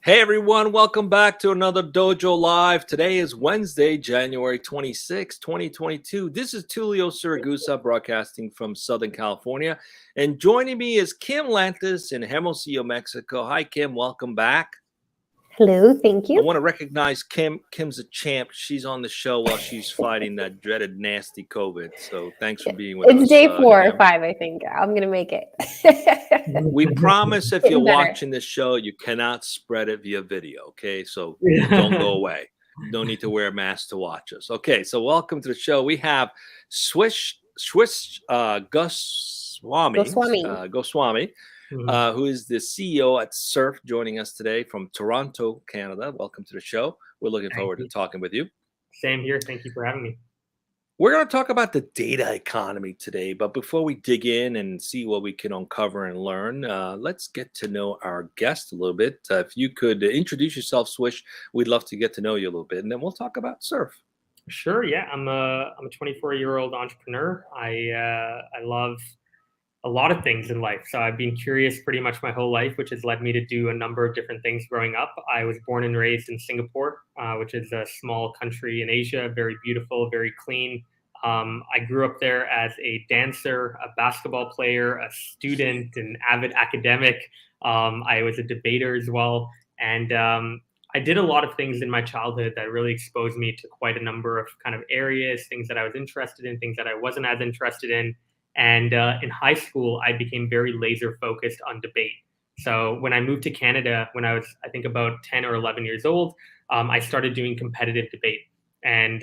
Hey everyone, welcome back to another Dojo Live. Today is Wednesday, January 26, 2022. This is Tulio Siragusa broadcasting from Southern California. And joining me is Kim Lantis in Hermosillo, Mexico. Hi Kim, welcome back. Hello, thank you. I want to recognize Kim. Kim's a champ. She's on the show while she's fighting that dreaded nasty COVID. So thanks for being with us. It's day 4 Kim. or 5, I think. I'm going to make it. We promise if you're Getting better. watching this show, you cannot spread it via video, okay? So don't go away. No need to wear a mask to watch us. Okay, so welcome to the show. We have Swish Goswami, who is the CEO at Surf, joining us today from Toronto, Canada. Welcome to the show. We're looking forward to talking with you. Same here. Thank you for having me. We're going to talk about the data economy today, but before we dig in and see what we can uncover and learn, let's get to know our guest a little bit. If you could introduce yourself, Swish, we'd love to get to know you a little bit, and then we'll talk about Surf. Sure. Yeah, I'm a 24-year-old entrepreneur. I love a lot of things in life. So I've been curious pretty much my whole life, which has led me to do a number of different things growing up. I was born and raised in Singapore, which is a small country in Asia, very beautiful, very clean. I grew up there as a dancer, a basketball player, a student, an avid academic. I was a debater as well. And I did a lot of things in my childhood that really exposed me to quite a number of kind of areas, things that I was interested in, things that I wasn't as interested in. And in high school, I became very laser focused on debate. So when I moved to Canada, when I was, I think, about 10 or 11 years old, I started doing competitive debate and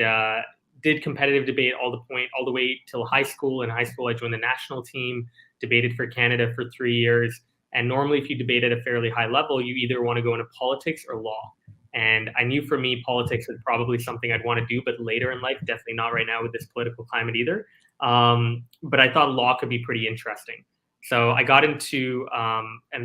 did competitive debate all the way till high school. In high school, I joined the national team, debated for Canada for 3 years. And normally, if you debate at a fairly high level, you either want to go into politics or law. And I knew for me, politics was probably something I'd want to do, but later in life, definitely not right now with this political climate either. But I thought law could be pretty interesting. So I got into a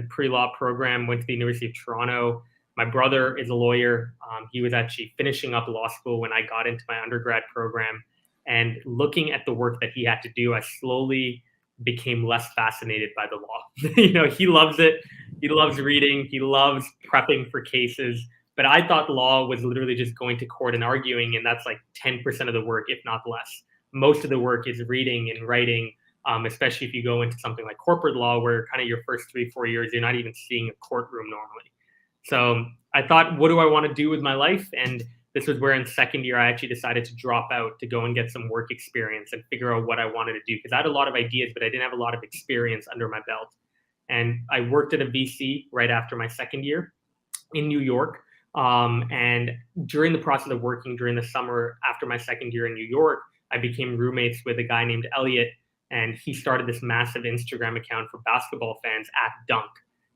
pre-law program, went to the University of Toronto. My brother is a lawyer. He was actually finishing up law school when I got into my undergrad program. And looking at the work that he had to do, I slowly became less fascinated by the law. He loves it. He loves reading. He loves prepping for cases. But I thought law was literally just going to court and arguing, and that's like 10% of the work, if not less. Most of the work is reading and writing, especially if you go into something like corporate law, where kind of your first 3-4 years, you're not even seeing a courtroom normally. So I thought, what do I want to do with my life? And this was where in second year, I actually decided to drop out to go and get some work experience and figure out what I wanted to do. Because I had a lot of ideas, but I didn't have a lot of experience under my belt. And I worked at a VC right after my second year in New York. And during the process of working during the summer after my second year in New York, I became roommates with a guy named Elliot, and he started this massive Instagram account for basketball fans at Dunk.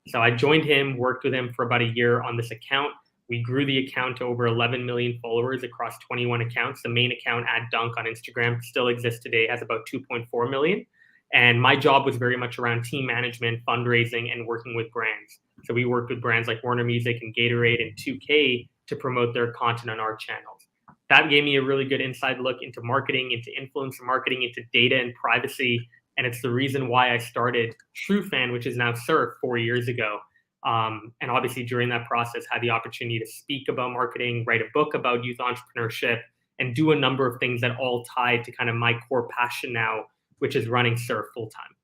So I joined him, worked with him for about a year on this account. We grew the account to over 11 million followers across 21 accounts. The main account at Dunk on Instagram still exists today, has about 2.4 million. And my job was very much around team management, fundraising, and working with brands. So we worked with brands like Warner Music and Gatorade and 2K to promote their content on our channels. That gave me a really good inside look into marketing, into influencer marketing, into data and privacy. And it's the reason why I started TrueFan, which is now Surf, 4 years ago. And obviously during that process, had the opportunity to speak about marketing, write a book about youth entrepreneurship, and do a number of things that all tied to kind of my core passion now, which is running Surf full time.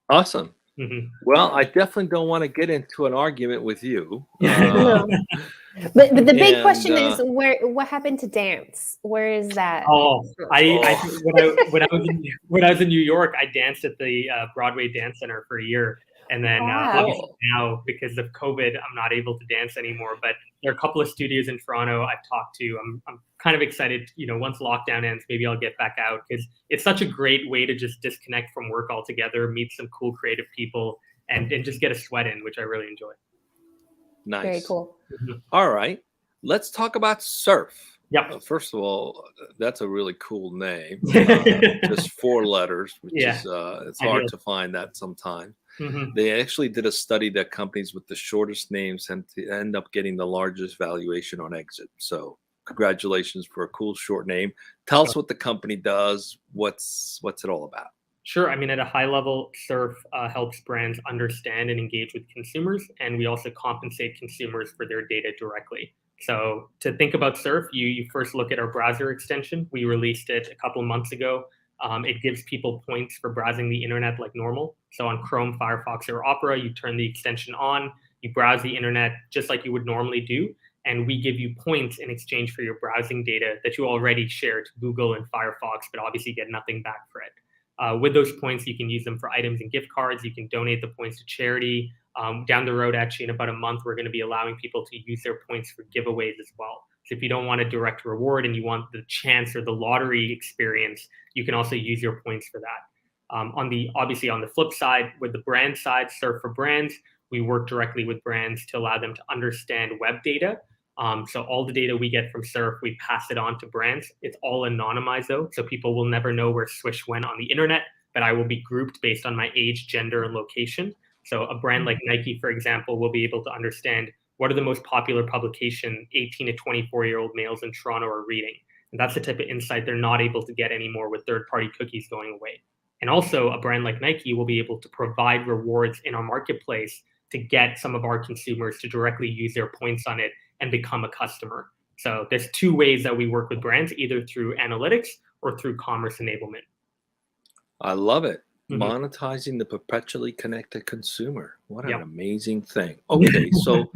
Awesome. Mm-hmm. Well, I definitely don't want to get into an argument with you. No. But the big question is, what happened to dance? Where is that? When I was in New York, I danced at the Broadway Dance Center for a year. And then obviously now, because of COVID, I'm not able to dance anymore. But there are a couple of studios in Toronto I've talked to. I'm kind of excited, once lockdown ends, maybe I'll get back out, because it's such a great way to just disconnect from work altogether, meet some cool creative people, and just get a sweat in, which I really enjoy. Nice. Very cool. Mm-hmm. All right. Let's talk about Surf. Yep. First of all, that's a really cool name. Just 4 letters, which is it's hard to find that sometimes. Mm-hmm. They actually did a study that companies with the shortest names tend to end up getting the largest valuation on exit. So congratulations for a cool short name. Tell us what the company does. What's it all about? Sure. I mean, at a high level, Surf helps brands understand and engage with consumers, and we also compensate consumers for their data directly. So to think about Surf, you first look at our browser extension. We released it a couple of months ago. It gives people points for browsing the internet like normal. So on Chrome, Firefox, or Opera, you turn the extension on, you browse the internet just like you would normally do, and we give you points in exchange for your browsing data that you already share to Google and Firefox, but obviously get nothing back for it. With those points, you can use them for items and gift cards. You can donate the points to charity. Down the road, actually, in about a month, we're going to be allowing people to use their points for giveaways as well. So if you don't want a direct reward and you want the chance or the lottery experience, you can also use your points for that. Obviously on the flip side, with the brand side, Surf for Brands, we work directly with brands to allow them to understand web data. So all the data we get from Surf, we pass it on to brands. It's all anonymized though, so people will never know where Swish went on the internet, but I will be grouped based on my age, gender, and location. So a brand like Nike, for example, will be able to understand what are the most popular publication 18 to 24-year-old males in Toronto are reading. And that's the type of insight they're not able to get anymore with third-party cookies going away. And also a brand like Nike will be able to provide rewards in our marketplace to get some of our consumers to directly use their points on it and become a customer. So there's two ways that we work with brands, either through analytics or through commerce enablement. I love it. Monetizing the perpetually connected consumer. What an amazing thing. Okay, so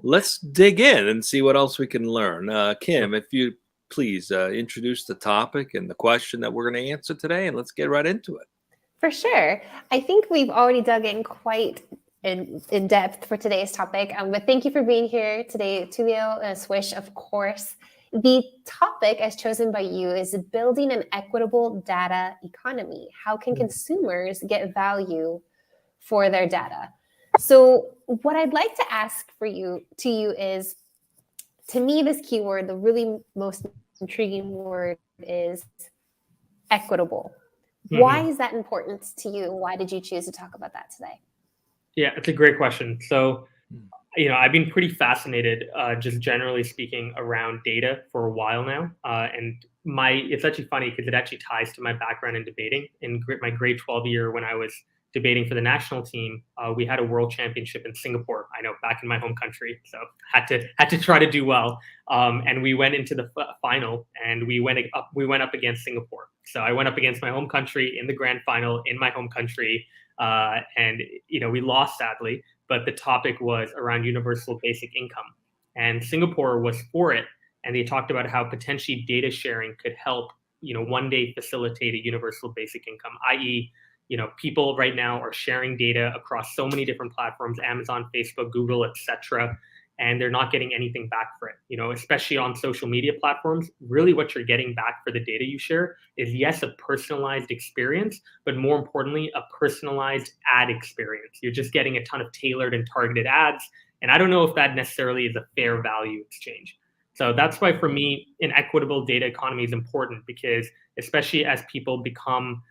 let's dig in and see what else we can learn. Kim, if you please introduce the topic and the question that we're going to answer today, and let's get right into it. For sure. I think we've already dug in quite in depth for today's topic, but thank you for being here today, Tulio and Swish, of course. The topic as chosen by you is building an equitable data economy. How can consumers get value for their data? So what I'd like to ask to you is, to me, this keyword, the really most intriguing word is equitable. Why is that important to you? Why did you choose to talk about that today? Yeah, it's a great question. So, I've been pretty fascinated, just generally speaking, around data for a while now. And it's actually funny because it actually ties to my background in debating. In my grade 12 year, when I was debating for the national team, we had a world championship in Singapore. I know, back in my home country, so had to try to do well. And we went into the final, and we went up against Singapore. So I went up against my home country in the grand final in my home country, and we lost sadly. But the topic was around universal basic income, and Singapore was for it. And they talked about how potentially data sharing could help, one day facilitate a universal basic income, i.e., people right now are sharing data across so many different platforms, Amazon, Facebook, Google, etc., and they're not getting anything back for it. Especially on social media platforms, really what you're getting back for the data you share is, yes, a personalized experience, but more importantly, a personalized ad experience. You're just getting a ton of tailored and targeted ads. And I don't know if that necessarily is a fair value exchange. So that's why, for me, an equitable data economy is important, because especially as people become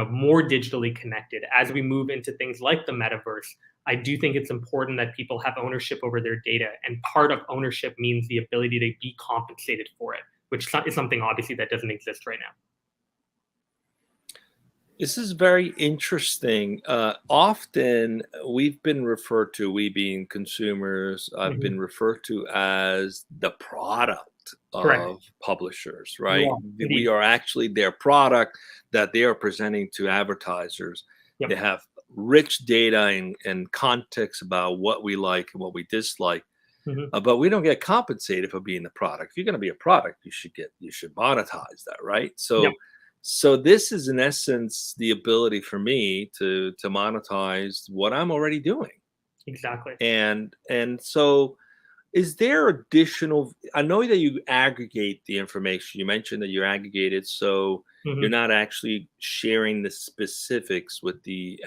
more digitally connected, as we move into things like the metaverse, I do think it's important that people have ownership over their data. And part of ownership means the ability to be compensated for it, which is something obviously that doesn't exist right now. This is very interesting. Often we've been referred to, we being consumers, I've been referred to as the product of publishers, right? Yeah, we are actually their product that they are presenting to advertisers. They have rich data and context about what we like and what we dislike, but we don't get compensated for being the product. If you're going to be a product, you should monetize that, right? So this is, in essence, the ability for me to monetize what I'm already doing. Exactly. And so is there additional, I know that you aggregate the information. You mentioned that you aggregate it, so you're not actually sharing the specifics with the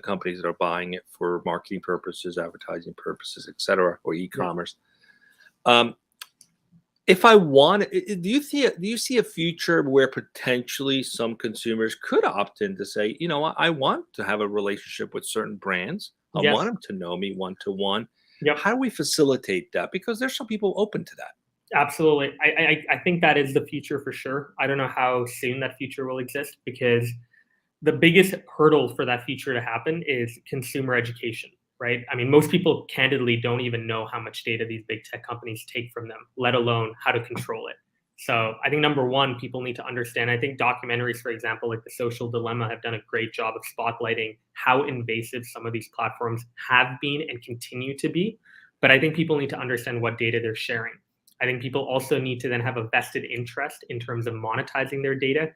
companies that are buying it for marketing purposes, advertising purposes, etc., or e-commerce. If I want, do you see a future where potentially some consumers could opt in to say, I want to have a relationship with certain brands. I want them to know me one-to-one. How do we facilitate that? Because there's some people open to that. Absolutely. I think that is the future for sure. I don't know how soon that future will exist, because the biggest hurdle for that feature to happen is consumer education, right? I mean, most people candidly don't even know how much data these big tech companies take from them, let alone how to control it. So I think number one, people need to understand. I think documentaries, for example, like The Social Dilemma, have done a great job of spotlighting how invasive some of these platforms have been and continue to be. But I think people need to understand what data they're sharing. I think people also need to then have a vested interest in terms of monetizing their data.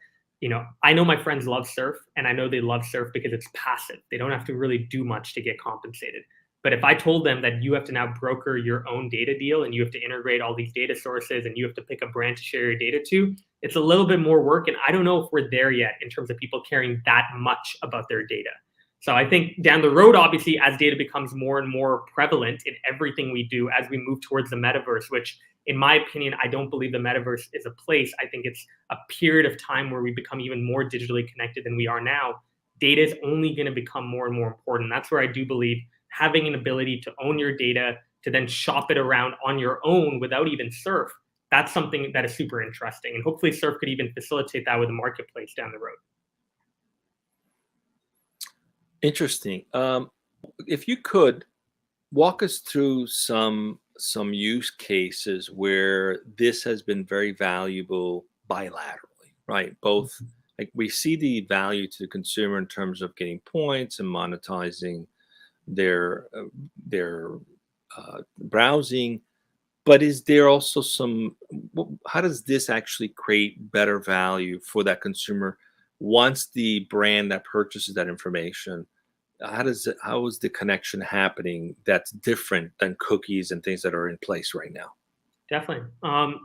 I know my friends love surf, and I know they love surf because it's passive. They don't have to really do much to get compensated. But if I told them that you have to now broker your own data deal and you have to integrate all these data sources and you have to pick a brand to share your data to, it's a little bit more work. And I don't know if we're there yet in terms of people caring that much about their data. So I think down the road, obviously, as data becomes more and more prevalent in everything we do, as we move towards the metaverse, which in my opinion, I don't believe the metaverse is a place. I think it's a period of time where we become even more digitally connected than we are now. Data is only going to become more and more important. That's where I do believe having an ability to own your data, to then shop it around on your own without even surf, that's something that is super interesting. And hopefully surf could even facilitate that with a marketplace down the road. Interesting. If you could walk us through some use cases where this has been very valuable bilaterally, right? Both, like, we see the value to the consumer in terms of getting points and monetizing their browsing, but is there also how does this actually create better value for that consumer once the brand that purchases that information? How is the connection happening that's different than cookies and things that are in place right now? Definitely.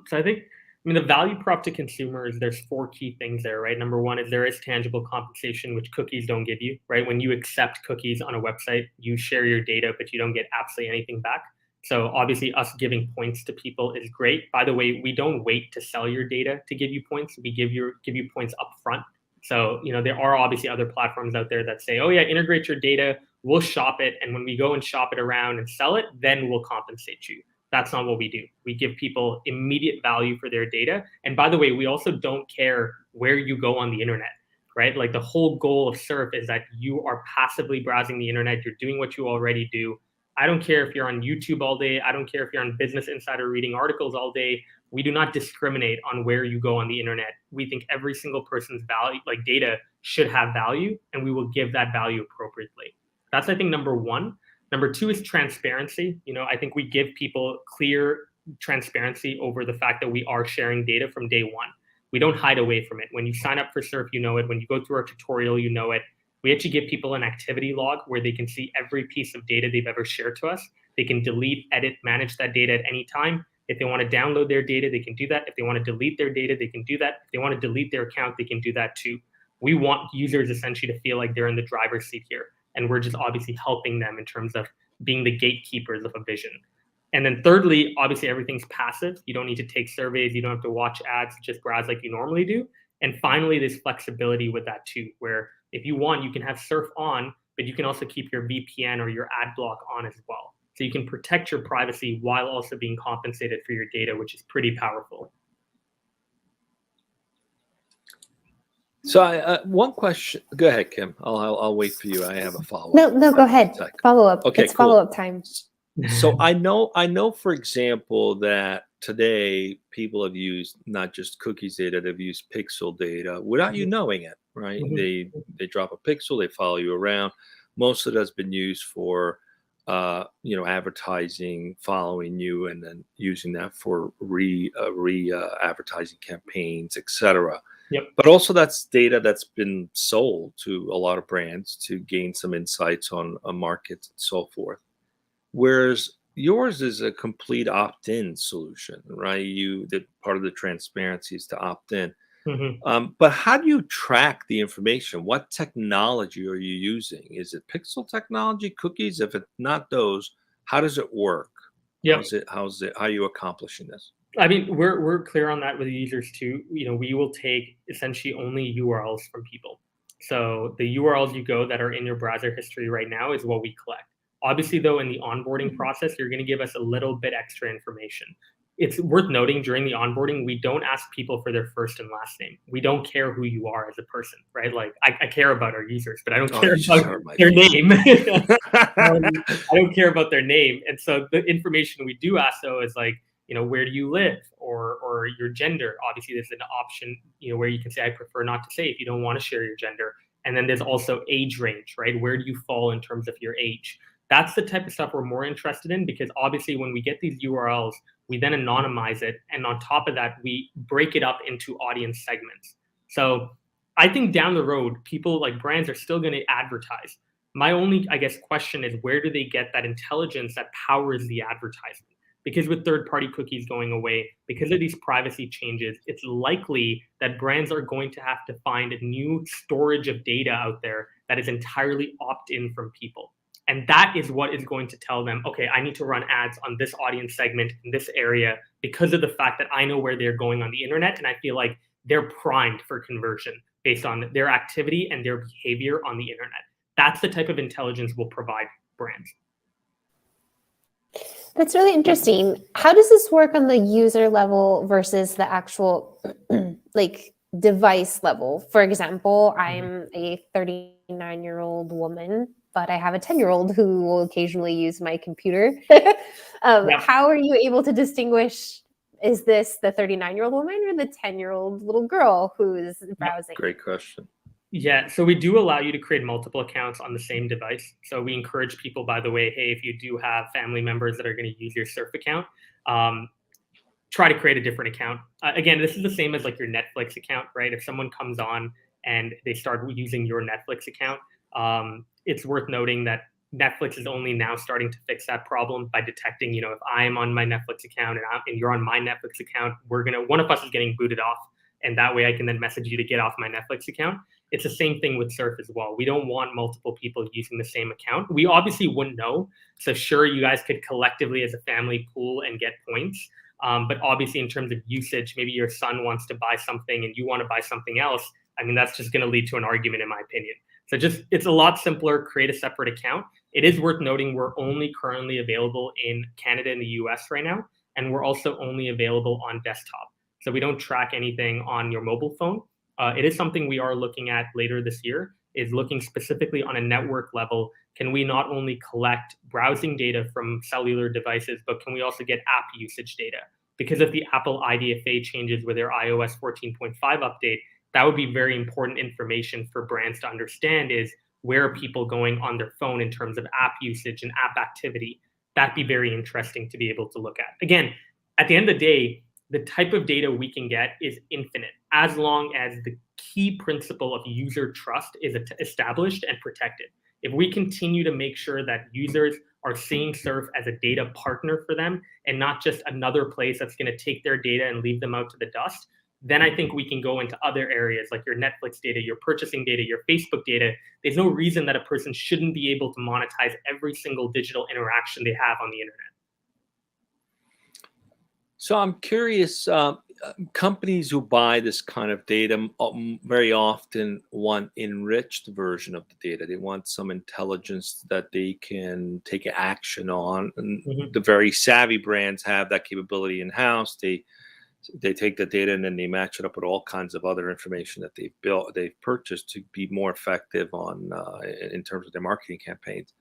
So I think, the value prop to consumers, there's four key things there, right? Number one is there is tangible compensation, which cookies don't give you, right? When you accept cookies on a website, you share your data, but you don't get absolutely anything back. So obviously us giving points to people is great. By the way, we don't wait to sell your data to give you points. We give you points up front. So, there are obviously other platforms out there that say, oh yeah, integrate your data, we'll shop it. And when we go and shop it around and sell it, then we'll compensate you. That's not what we do. We give people immediate value for their data. And by the way, we also don't care where you go on the internet, right? Like the whole goal of surf is that you are passively browsing the internet. You're doing what you already do. I don't care if you're on YouTube all day. I don't care if you're on Business Insider reading articles all day. We do not discriminate on where you go on the internet. We think every single person's value, like data, should have value, and we will give that value appropriately. That's, I think, number one. Number two is transparency. I think we give people clear transparency over the fact that we are sharing data from day one. We don't hide away from it. When you sign up for Surf, you know it. When you go through our tutorial, you know it. We actually give people an activity log where they can see every piece of data they've ever shared to us. They can delete, edit, manage that data at any time. If they want to download their data, they can do that. If they want to delete their data, they can do that. If they want to delete their account, they can do that too. We want users essentially to feel like they're in the driver's seat here. And we're just obviously helping them in terms of being the gatekeepers of a vision. And then thirdly, obviously everything's passive. You don't need to take surveys. You don't have to watch ads, just browse like you normally do. And finally, there's flexibility with that too, where if you want, you can have surf on, but you can also keep your VPN or your ad block on as well. So you can protect your privacy while also being compensated for your data, which is pretty powerful. So one question. Go ahead, Kim. I'll wait for you. I have a follow-up. No, go ahead. Follow up. Okay, it's cool. Follow-up time. So I know, for example, that today people have used not just cookies data, they've used pixel data without you knowing it, right? Mm-hmm. They drop a pixel, they follow you around. Most of it has been used for advertising, following you, and then using that for advertising campaigns, etc. Yep. But also that's data that's been sold to a lot of brands to gain some insights on markets and so forth. Whereas yours is a complete opt-in solution, right? That part of the transparency is to opt in. Mm-hmm. But how do you track the information? What technology are you using? Is it pixel technology, cookies? If it's not those, how does it work? Yep. How are you accomplishing this? I mean, we're clear on that with users too. We will take essentially only URLs from people. So the URLs you go that are in your browser history right now is what we collect. Obviously, though, in the onboarding process, you're going to give us a little bit extra information. it's worth noting during the onboarding, we don't ask people for their first and last name. We don't care who you are as a person, right? Like I care about our users, but I don't care about their name. I don't care about their name. And so the information we do ask though is like, where do you live, or your gender? Obviously, there's an option, where you can say, I prefer not to say if you don't want to share your gender. And then there's also age range, right? Where do you fall in terms of your age? That's the type of stuff we're more interested in, because obviously when we get these URLs, we then anonymize it. And on top of that, we break it up into audience segments. So I think down the road, people like brands are still going to advertise. My only, I guess, question is, where do they get that intelligence that powers the advertisement? Because with third-party cookies going away, because of these privacy changes, it's likely that brands are going to have to find a new storage of data out there that is entirely opt-in from people. And that is what is going to tell them, okay, I need to run ads on this audience segment in this area because of the fact that I know where they're going on the internet, and I feel like they're primed for conversion based on their activity and their behavior on the internet. That's the type of intelligence we'll provide brands. That's really interesting. How does this work on the user level versus the actual like device level? For example, I'm a 39-year-old woman, but I have a 10-year-old who will occasionally use my computer. How are you able to distinguish, is this the 39-year-old woman or the 10-year-old little girl who's browsing? Great question. Yeah, so we do allow you to create multiple accounts on the same device. So we encourage people, by the way, hey, if you do have family members that are going to use your Surf account, try to create a different account. Again, this is the same as like your Netflix account, right? If someone comes on and they start using your Netflix account, it's worth noting that Netflix is only now starting to fix that problem by detecting, if I'm on my Netflix account and you're on my Netflix account, one of us is getting booted off. And that way I can then message you to get off my Netflix account. It's the same thing with Surf as well. We don't want multiple people using the same account. We obviously wouldn't know. So sure, you guys could collectively as a family pool and get points. But obviously in terms of usage, maybe your son wants to buy something and you want to buy something else. I mean, that's just going to lead to an argument in my opinion. So it's a lot simpler, create a separate account. It is worth noting we're only currently available in Canada and the US right now. And we're also only available on desktop. So we don't track anything on your mobile phone. It is something we are looking at later this year, is looking specifically on a network level. Can we not only collect browsing data from cellular devices, but can we also get app usage data? Because of the Apple IDFA changes with their iOS 14.5 update, that would be very important information for brands to understand, is where are people going on their phone in terms of app usage and app activity. That'd be very interesting to be able to look at. Again, at the end of the day, the type of data we can get is infinite, as long as the key principle of user trust is established and protected. If we continue to make sure that users are seeing Surf as a data partner for them and not just another place that's going to take their data and leave them out to the dust, then I think we can go into other areas like your Netflix data, your purchasing data, your Facebook data. There's no reason that a person shouldn't be able to monetize every single digital interaction they have on the internet. So I'm curious, companies who buy this kind of data very often want enriched version of the data. They want some intelligence that they can take action on. And the very savvy brands have that capability in-house. They take the data and then they match it up with all kinds of other information that they've purchased to be more effective in terms of their marketing campaigns.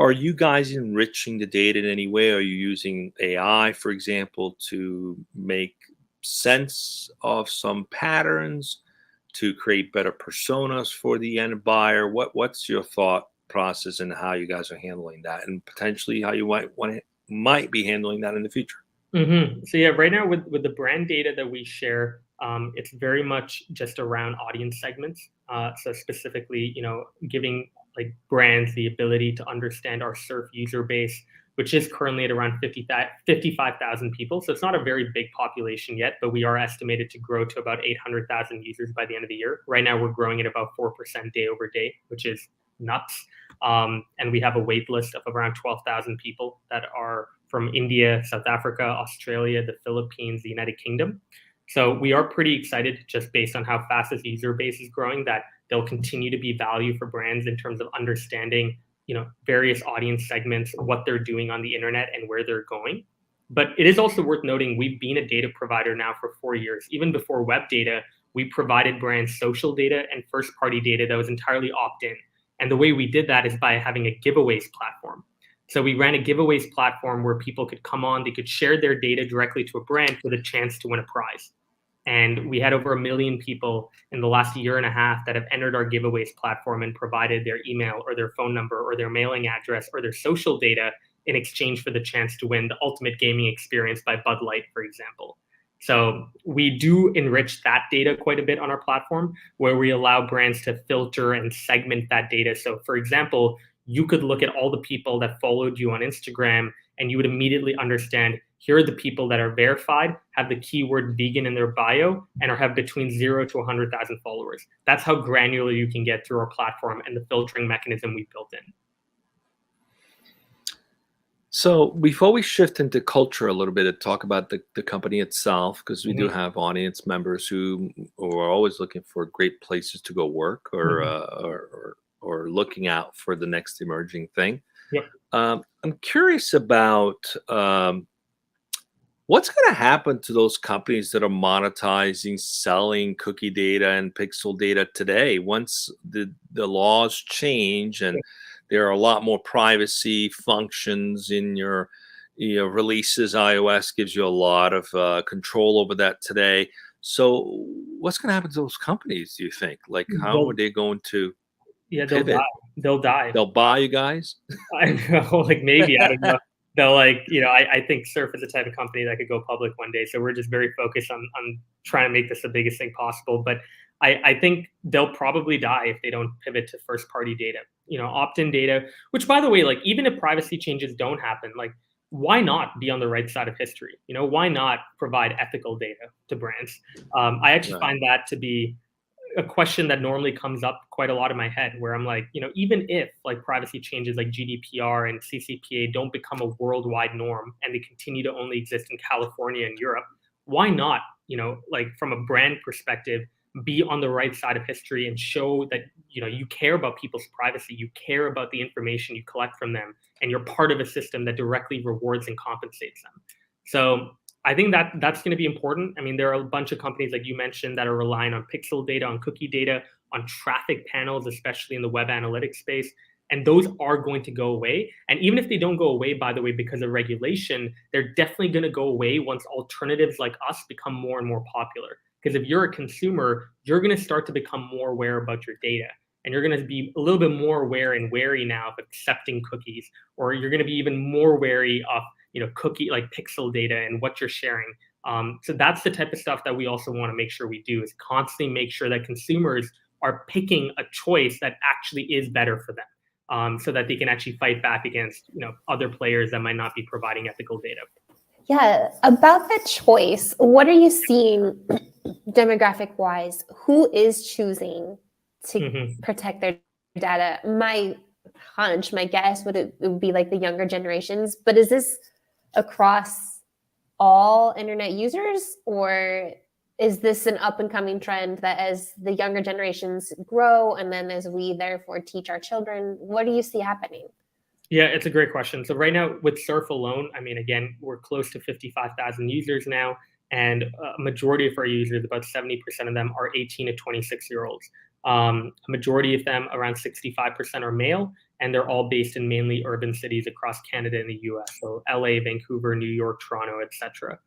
Are you guys enriching the data in any way? Are you using AI, for example, to make sense of some patterns, to create better personas for the end buyer? What's your thought process and how you guys are handling that, and potentially how you might be handling that in the future? So yeah, right now with the brand data that we share, it's very much just around audience segments. So specifically, giving like brands the ability to understand our Surf user base, which is currently at around 55,000 people. So it's not a very big population yet, but we are estimated to grow to about 800,000 users by the end of the year. Right now, we're growing at about 4% day over day, which is nuts. And we have a wait list of around 12,000 people that are from India, South Africa, Australia, the Philippines, the United Kingdom. So we are pretty excited, just based on how fast this user base is growing, that there'll continue to be value for brands in terms of understanding, various audience segments, what they're doing on the internet and where they're going. But it is also worth noting we've been a data provider now for 4 years. Even before web data, we provided brands social data and first-party data that was entirely opt-in. And the way we did that is by having a giveaways platform. So we ran a giveaways platform where people could come on, they could share their data directly to a brand with a chance to win a prize. And we had over 1 million people in the last year and a half that have entered our giveaways platform and provided their email or their phone number or their mailing address or their social data in exchange for the chance to win the ultimate gaming experience by Bud Light, for example. So we do enrich that data quite a bit on our platform, where we allow brands to filter and segment that data. So for example, you could look at all the people that followed you on Instagram and you would immediately understand, here are the people that are verified, have the keyword vegan in their bio, and have between 0 to 100,000 followers. That's how granular you can get through our platform and the filtering mechanism we built in. So before we shift into culture a little bit and talk about the company itself, because we do have audience members who are always looking for great places to go work or looking out for the next emerging thing. Yep. I'm curious about what's going to happen to those companies that are monetizing, selling cookie data and pixel data today once the laws change and there are a lot more privacy functions in your releases. iOS gives you a lot of control over that today. So what's going to happen to those companies, do you think? Like, how are they going to pivot? They'll die. They'll buy you guys? I know, like maybe, I don't know. They'll I think Surf is the type of company that could go public one day. So we're just very focused on trying to make this the biggest thing possible. But I think they'll probably die if they don't pivot to first party data, opt-in data, which by the way, like even if privacy changes don't happen, like why not be on the right side of history? Why not provide ethical data to brands? I actually find that to be a question that normally comes up quite a lot in my head, where I'm like, even if like privacy changes like GDPR and CCPA don't become a worldwide norm and they continue to only exist in California and Europe, why not, like from a brand perspective, be on the right side of history and show that, you care about people's privacy, you care about the information you collect from them, and you're part of a system that directly rewards and compensates them. So I think that's going to be important. I mean, there are a bunch of companies like you mentioned that are relying on pixel data, on cookie data, on traffic panels, especially in the web analytics space. And those are going to go away. And even if they don't go away, by the way, because of regulation, they're definitely going to go away once alternatives like us become more and more popular. Because if you're a consumer, you're going to start to become more aware about your data. And you're going to be a little bit more aware and wary now of accepting cookies, or you're going to be even more wary of cookie like pixel data and what you're sharing. So that's the type of stuff that we also want to make sure we do, is constantly make sure that consumers are picking a choice that actually is better for them, so that they can actually fight back against other players that might not be providing ethical data. Yeah, about that choice, what are you seeing demographic wise? Who is choosing to protect their data? My hunch, my guess it would be like the younger generations, but is this across all internet users, or is this an up and coming trend that as the younger generations grow and then as we therefore teach our children, what do you see happening? Yeah, it's a great question. So right now with Surf alone, I mean, again, we're close to 55,000 users now, and a majority of our users, about 70% of them, are 18 to 26-year-olds. A majority of them, around 65%, are male, and they're all based in mainly urban cities across Canada and the US. So LA, Vancouver, New York, Toronto, etc.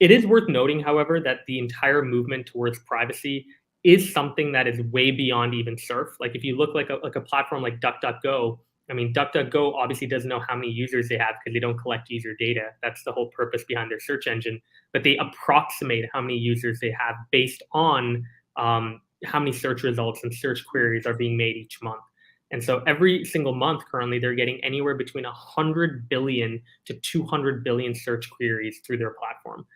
It is worth noting, however, that the entire movement towards privacy is something that is way beyond even Surf. Like if you look like a platform like DuckDuckGo, I mean, DuckDuckGo obviously doesn't know how many users they have because they don't collect user data. That's the whole purpose behind their search engine. But they approximate how many users they have based on how many search results and search queries are being made each month. And so every single month currently, they're getting anywhere between 100 billion to 200 billion search queries through their platform,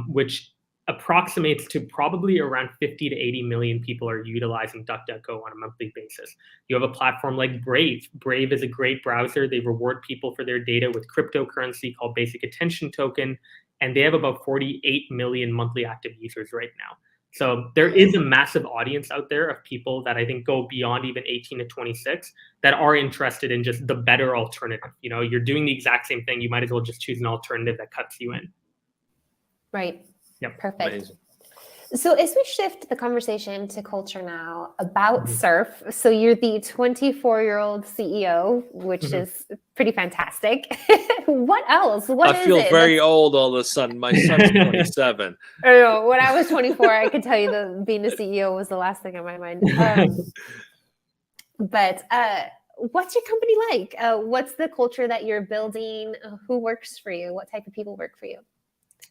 which approximates to probably around 50 to 80 million people are utilizing DuckDuckGo on a monthly basis. You have a platform like Brave. Brave is a great browser. They reward people for their data with cryptocurrency called Basic Attention Token, and they have about 48 million monthly active users right now. So there is a massive audience out there of people that I think go beyond even 18 to 26 that are interested in just the better alternative. You know, you're doing the exact same thing. You might as well just choose an alternative that cuts you in. Right. Yep. Perfect. Amazing. So as we shift the conversation to culture now about surf, so you're the 24-year-old CEO, which is pretty fantastic. What else? What I is feel it? very old all of a sudden. My son's 27. I don't know. When I was 24, I could tell you that being a CEO was the last thing on my mind. But what's your company like? What's the culture that you're building? Who works for you? What type of people work for you?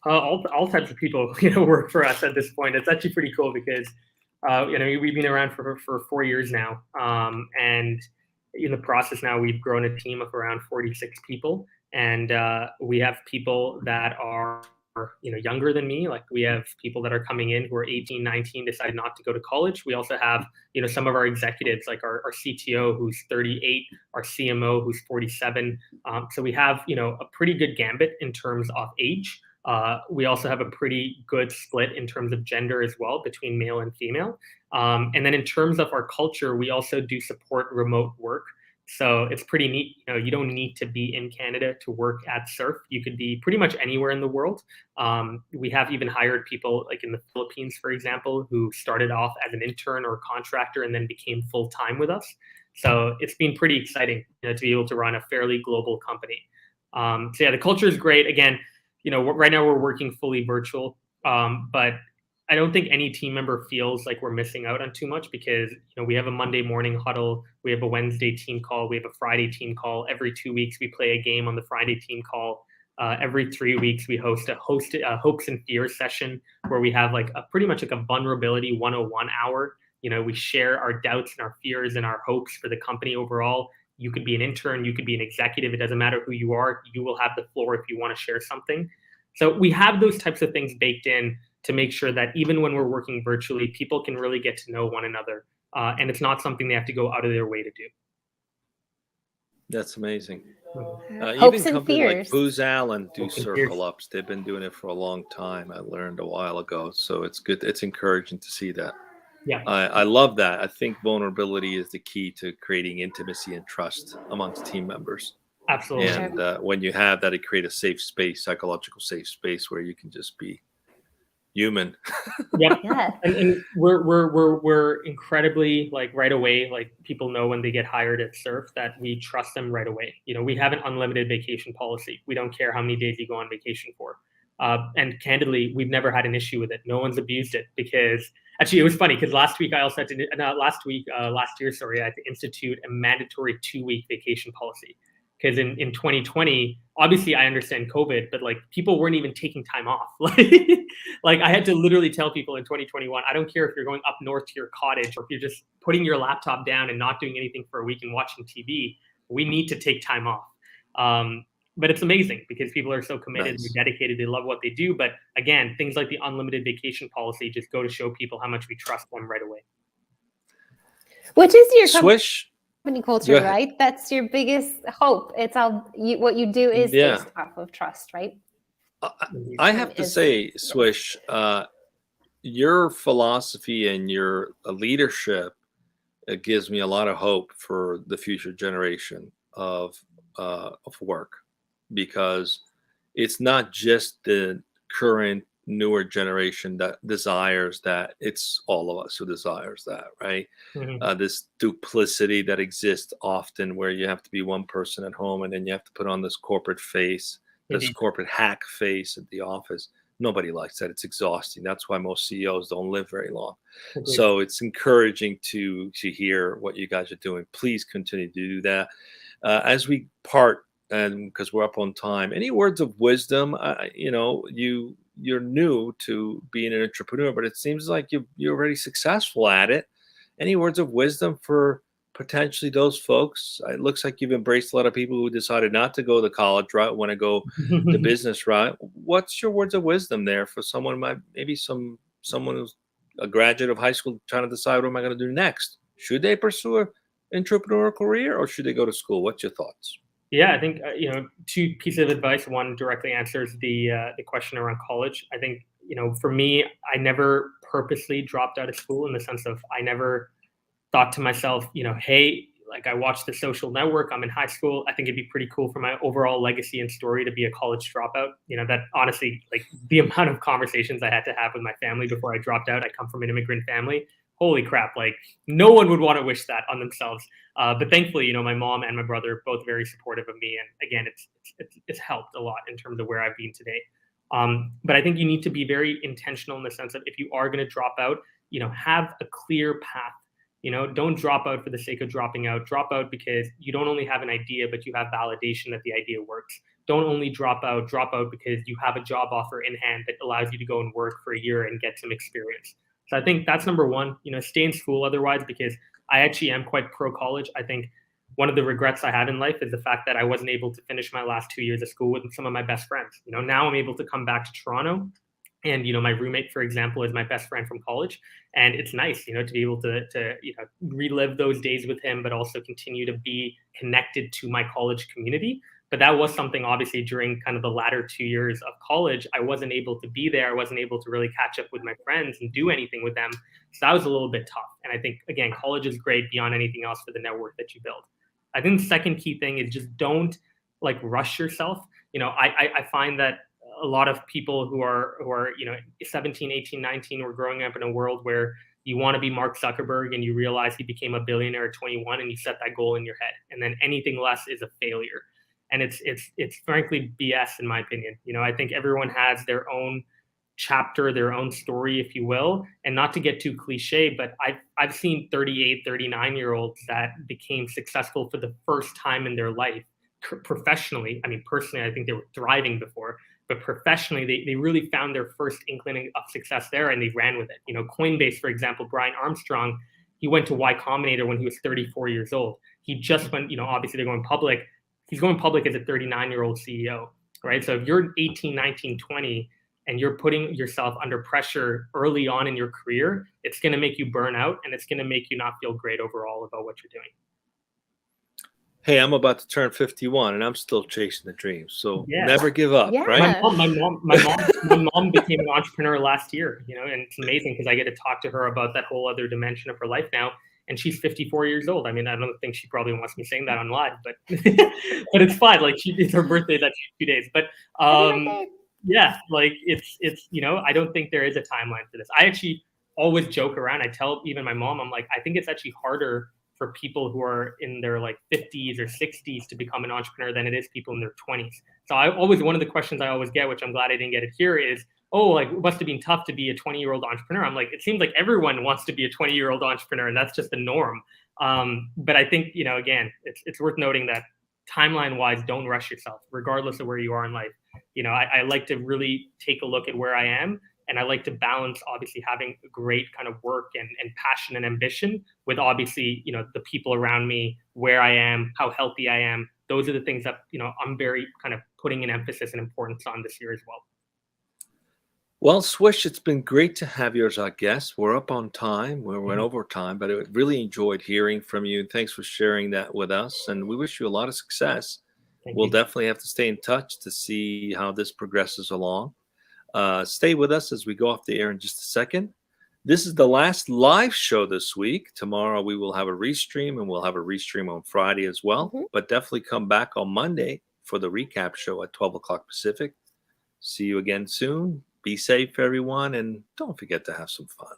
All types of people, work for us at this point. It's actually pretty cool because, we've been around for 4 years now, and in the process now we've grown a team of around 46 people, and we have people that are younger than me. Like we have people that are coming in who are 18, 19, decided not to go to college. We also have some of our executives, like our CTO who's 38, our CMO who's 47. So we have a pretty good gambit in terms of age. We also have a pretty good split in terms of gender as well between male and female. And then in terms of our culture, we also do support remote work. So it's pretty neat. You don't need to be in Canada to work at Surf. You could be pretty much anywhere in the world. We have even hired people like in the Philippines, for example, who started off as an intern or contractor and then became full-time with us. So it's been pretty exciting to be able to run a fairly global company. So yeah, the culture is great. Again, right now we're working fully virtual, but I don't think any team member feels like we're missing out on too much because we have a Monday morning huddle, we have a Wednesday team call, we have a Friday team call. Every 2 weeks we play a game on the Friday team call. Every 3 weeks we host a hopes and fears session where we have like pretty much like a vulnerability 101 hour. We share our doubts and our fears and our hopes for the company overall. You could be an intern, you could be an executive. It doesn't matter who you are. You will have the floor if you want to share something. So we have those types of things baked in to make sure that even when we're working virtually, people can really get to know one another. And it's not something they have to go out of their way to do. That's amazing. Hopes Even and companies like fears. Booz Allen do Hopes and circle ups. They've been doing it for a long time. I learned a while ago. So it's good. It's encouraging to see that. Yeah. I love that. I think vulnerability is the key to creating intimacy and trust amongst team members. Absolutely. And when you have that, it creates a safe space, psychological safe space where you can just be human. Yep. Yeah. And we're incredibly like right away, like people know when they get hired at Surf that we trust them right away. We have an unlimited vacation policy. We don't care how many days you go on vacation for. And candidly, we've never had an issue with it. No one's abused it because actually it was funny because last year, I had to institute a mandatory 2-week vacation policy. Because in 2020, obviously I understand COVID, but like people weren't even taking time off. Like I had to literally tell people in 2021, I don't care if you're going up north to your cottage or if you're just putting your laptop down and not doing anything for a week and watching TV, we need to take time off. But it's amazing because people are so committed, Nice. they're dedicated, they love what they do. But again, things like the unlimited vacation policy just go to show people how much we trust them right away. Which is your Swish. company culture, right? That's your biggest hope. It's all what you do is based off of trust, right? I have to say, Swish, your philosophy and your leadership gives me a lot of hope for the future generation of work, because it's not just the current newer generation that desires that. It's all of us who desires that, right? This duplicity that exists often where you have to be one person at home and then you have to put on this corporate face, this corporate hack face at the office. Nobody likes that. It's exhausting. That's why most CEOs don't live very long. So it's encouraging to hear what you guys are doing. Please continue to do that. As we part, and because we're up on time, any words of wisdom? You're new to being an entrepreneur, but it seems like you're already successful at it. Any words of wisdom for potentially those folks? It looks like you've embraced a lot of people who decided not to go the college route, want to go the business route. What's your words of wisdom there for someone, someone who's a graduate of high school trying to decide what am I going to do next? Should they pursue an entrepreneurial career or should they go to school? What's your thoughts? Yeah, I think 2 pieces of advice. One directly answers the question around college. I think for me, I never purposely dropped out of school, in the sense of I never thought to myself, hey, like I watched The Social Network, I'm in high school, I think it'd be pretty cool for my overall legacy and story to be a college dropout. That honestly, like the amount of conversations I had to have with my family before I dropped out. I come from an immigrant family. Holy crap, like no one would want to wish that on themselves. But thankfully, my mom and my brother are both very supportive of me. And again, it's helped a lot in terms of where I've been today. But I think you need to be very intentional in the sense of, if you are going to drop out, have a clear path. Don't drop out for the sake of dropping out. Drop out because you don't only have an idea, but you have validation that the idea works. Don't only drop out because you have a job offer in hand that allows you to go and work for a year and get some experience. So I think that's number one, stay in school otherwise, because I actually am quite pro college. I think one of the regrets I have in life is the fact that I wasn't able to finish my last 2 years of school with some of my best friends. Now I'm able to come back to Toronto, and my roommate, for example, is my best friend from college, and it's nice, to be able to relive those days with him, but also continue to be connected to my college community. But that was something, obviously, during kind of the latter 2 years of college, I wasn't able to be there. I wasn't able to really catch up with my friends and do anything with them. So that was a little bit tough. And I think, again, college is great beyond anything else for the network that you build. I think the second key thing is just don't rush yourself. I find that a lot of people who are 17, 18, 19 were growing up in a world where you want to be Mark Zuckerberg and you realize he became a billionaire at 21 and you set that goal in your head, and then anything less is a failure. And it's frankly BS, in my opinion. I think everyone has their own chapter, their own story, if you will. And not to get too cliche, but I've seen 38, 39-year-olds that became successful for the first time in their life professionally. I mean, personally, I think they were thriving before, but professionally, they really found their first inkling of success there, and they ran with it. Coinbase, for example, Brian Armstrong, he went to Y Combinator when he was 34 years old. He just went, obviously they're going public. He's going public as a 39-year-old CEO, right? So if you're 18, 19, 20, and you're putting yourself under pressure early on in your career, it's going to make you burn out, and it's going to make you not feel great overall about what you're doing. Hey, I'm about to turn 51 and I'm still chasing the dream. So Yeah. never give up, Yeah. right? My mom became an entrepreneur last year, and it's amazing because I get to talk to her about that whole other dimension of her life now. And she's 54 years old. I mean, I don't think she probably wants me saying that on live, but but it's fine. Like, it's her birthday that 2 days. But yeah, like it's I don't think there is a timeline for this. I actually always joke around. I tell even my mom, I'm like, I think it's actually harder for people who are in their 50s or 60s to become an entrepreneur than it is people in their 20s. So one of the questions I always get, which I'm glad I didn't get it here, is, it must have been tough to be a 20-year-old entrepreneur. I'm like, it seems like everyone wants to be a 20-year-old entrepreneur, and that's just the norm. But I think, again, it's worth noting that timeline-wise, don't rush yourself, regardless of where you are in life. I like to really take a look at where I am, and I like to balance, obviously, having great kind of work and passion and ambition with, obviously, the people around me, where I am, how healthy I am. Those are the things that, I'm very kind of putting an emphasis and importance on this year as well. Well, Swish, it's been great to have you as our guest. We're up on time. We went over time, but I really enjoyed hearing from you. Thanks for sharing that with us. And we wish you a lot of success. We'll definitely have to stay in touch to see how this progresses along. Stay with us as we go off the air in just a second. This is the last live show this week. Tomorrow we will have a restream, and we'll have a restream on Friday as well. But definitely come back on Monday for the recap show at 12 o'clock Pacific. See you again soon. Be safe, everyone, and don't forget to have some fun.